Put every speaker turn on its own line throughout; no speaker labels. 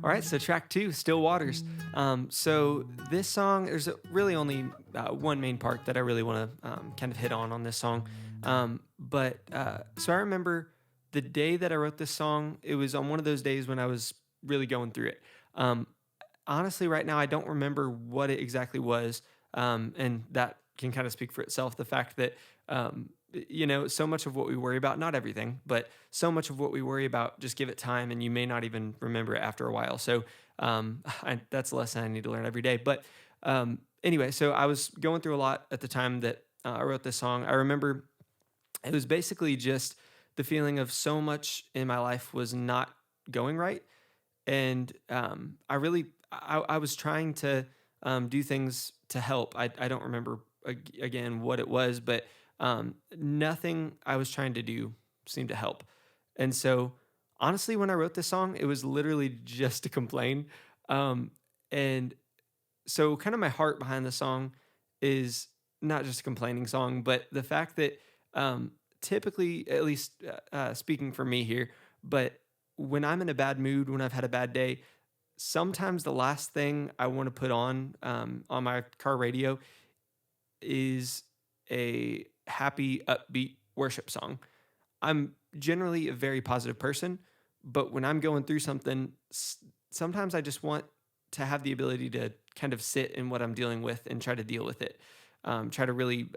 All right, so track two, Still Waters. So this song, there's really only one main part that I really want to kind of hit on this song. So I remember the day that I wrote this song, it was on one of those days when I was really going through it. Um, Honestly, right now, I don't remember what it exactly was. And that can kind of speak for itself. The fact that, so much of what we worry about, not everything, but so much of what we worry about, just give it time and you may not even remember it after a while. So that's a lesson I need to learn every day. But anyway, so I was going through a lot at the time that I wrote this song. I remember it was basically just the feeling of so much in my life was not going right, and I was trying to do things to help. I don't remember again what it was, but nothing I was trying to do seemed to help. And so, honestly, when I wrote this song, it was literally just to complain. Um, and so, kind of my heart behind the song is not just a complaining song, but the fact that typically, at least speaking for me here, but when I'm in a bad mood, when I've had a bad day, sometimes the last thing I want to put on my car radio is a happy, upbeat worship song. I'm generally a very positive person, but when I'm going through something, sometimes I just want to have the ability to kind of sit in what I'm dealing with and try to deal with it. Try to really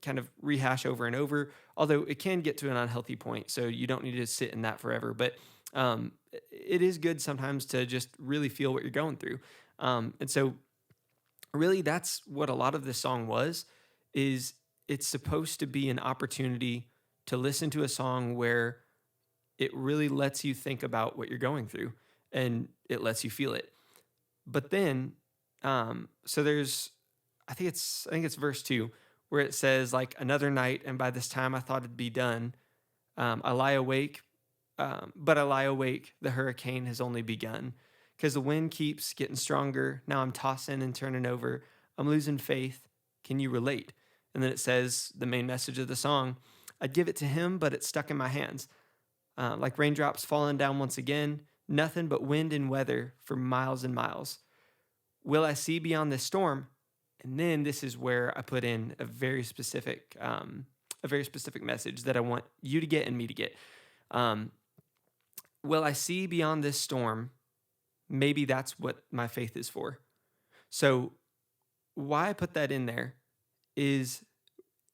kind of rehash over and over, although it can get to an unhealthy point. So you don't need to sit in that forever. But it is good sometimes to just really feel what you're going through. And so really that's what a lot of this song was, is it's supposed to be an opportunity to listen to a song where it really lets you think about what you're going through and it lets you feel it. But then, so there's, I think it's verse two where it says like another night, and by this time I thought it'd be done. I lie awake, but I lie awake. The hurricane has only begun because the wind keeps getting stronger. Now I'm tossing and turning over. I'm losing faith. Can you relate? And then it says the main message of the song. I'd give it to him, but it's stuck in my hands. Like raindrops falling down once again. Nothing but wind and weather for miles and miles. Will I see beyond this storm? And then this is where I put in a very specific message that I want you to get and me to get. Um, will I see beyond this storm? Maybe that's what my faith is for. So why I put that in there is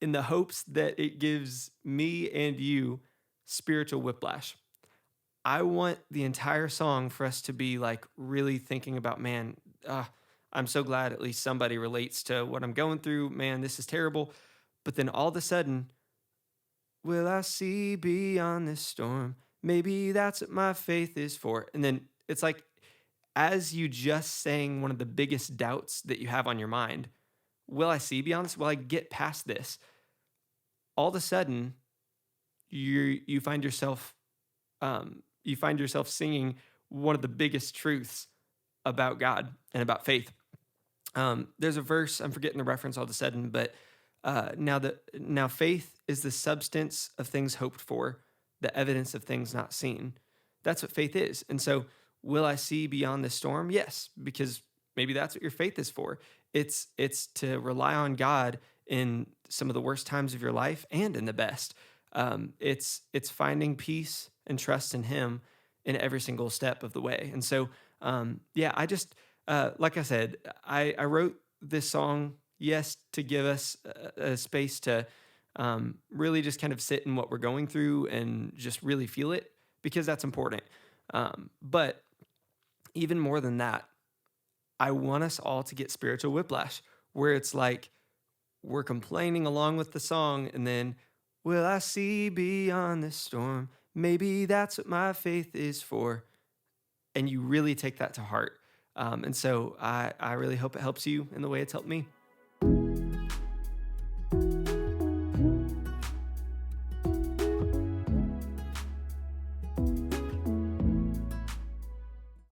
in the hopes that it gives me and you spiritual whiplash. I want the entire song for us to be like really thinking about, man, I'm so glad at least somebody relates to what I'm going through. Man, this is terrible. But then all of a sudden, will I see beyond this storm? Maybe that's what my faith is for. And then it's like, as you just saying one of the biggest doubts that you have on your mind, will I see beyond this? Will I get past this? All of a sudden, you find yourself singing one of the biggest truths about God and about faith. There's a verse, I'm forgetting the reference all of a sudden, but now faith is the substance of things hoped for, the evidence of things not seen. That's what faith is. And so, will I see beyond the storm? Yes, because maybe that's what your faith is for. It's to rely on God in some of the worst times of your life and in the best. It's finding peace and trust in Him in every single step of the way. And so, I just like I said, I wrote this song, yes, to give us a space to really just kind of sit in what we're going through and just really feel it, because that's important. But even more than that, I want us all to get spiritual whiplash, where it's like we're complaining along with the song, and then, will I see beyond this storm? Maybe that's what my faith is for. And you really take that to heart. And so I really hope it helps you in the way it's helped me.